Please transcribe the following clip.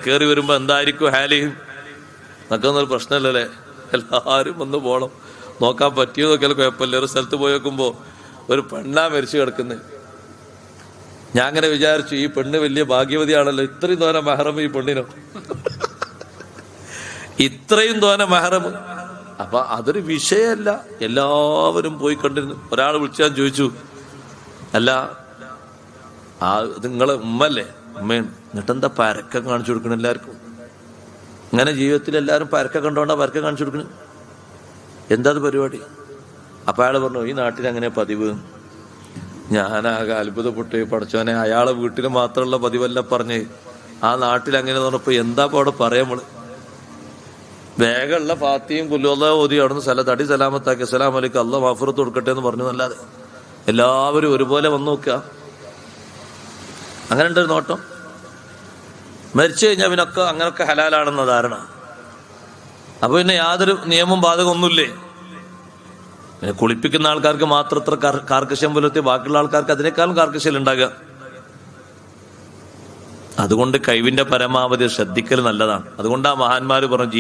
കയറി വരുമ്പോ എന്തായിരിക്കും ഹാലിയും എന്നൊക്കെ ഒന്നൊരു പ്രശ്നമല്ലല്ലേ. എല്ലാരും ഒന്ന് പോണം, നോക്കാൻ പറ്റിയോ നോക്കിയാലും കുഴപ്പമില്ല. ഒരു സ്ഥലത്ത് പോയി നോക്കുമ്പോ ഒരു പെണ്ണാ മരിച്ചു കിടക്കുന്നത്. ഞാൻ അങ്ങനെ വിചാരിച്ചു, ഈ പെണ്ണ് വലിയ ഭാഗ്യവതിയാണല്ലോ, ഇത്രയും തോനെ മെഹറം ഈ പെണ്ണിനോ, ഇത്രയും തോനെ മെഹറം. അപ്പൊ അതൊരു വിഷയമല്ല, എല്ലാവരും പോയി കണ്ടിരുന്നു. ഒരാൾ വിളിച്ചാൽ ചോദിച്ചു, അല്ല നിങ്ങളെ ഉമ്മല്ലേ? ഉമ്മയാണ്. എന്നിട്ടെന്താ പരക്കം കാണിച്ചു കൊടുക്കണം എല്ലാവർക്കും? ഇങ്ങനെ ജീവിതത്തിൽ എല്ലാവരും പരക്കം കണ്ടോണ്ടാ പരക്കം കാണിച്ചു കൊടുക്കണം? എന്താ പരിപാടി? അപ്പൊ അയാൾ പറഞ്ഞു, ഈ നാട്ടിൽ അങ്ങനെ പതിവ്. ഞാനാകെ അത്ഭുതപ്പെട്ടു, പഠിച്ചവനെ, അയാളെ വീട്ടിൽ മാത്രമുള്ള പതിവല്ല പറഞ്ഞ്, ആ നാട്ടിൽ അങ്ങനെ പറഞ്ഞപ്പോ എന്താ അവിടെ പറയാൻ നമ്മള്? വേഗമുള്ള ഫാത്തിയും കുല്ലുവല്ല ഓതി അവിടുന്ന് തടി സലാമത്താക്കി അസ്സലാമു അലൈക്കും അല്ലാഹ് മഗ്ഫിറത്ത് കൊടുക്കട്ടെ എന്ന് പറഞ്ഞു എന്നല്ലാതെ എല്ലാവരും ഒരുപോലെ വന്നു നോക്കുക. അങ്ങനെ ഉണ്ടൊരു നോട്ടം. മരിച്ചു കഴിഞ്ഞാൽ പിന്നൊക്കെ അങ്ങനൊക്കെ ഹലാലാണെന്ന ധാരണ. അപ്പൊ പിന്നെ യാതൊരു നിയമം ബാധകമൊന്നുമില്ലേ? പിന്നെ കുളിപ്പിക്കുന്ന ആൾക്കാർക്ക് മാത്രം ഇത്ര കാർക്കശ്യം പുലർത്തി, ബാക്കിയുള്ള ആൾക്കാർക്ക് അതിനേക്കാളും കാർക്കശ്യം ഉണ്ടാകുക. അതുകൊണ്ട് കഴിവിന്റെ പരമാവധി ശ്രദ്ധിക്കൽ നല്ലതാണ്. അതുകൊണ്ടാ മഹാന്മാര് പറഞ്ഞു,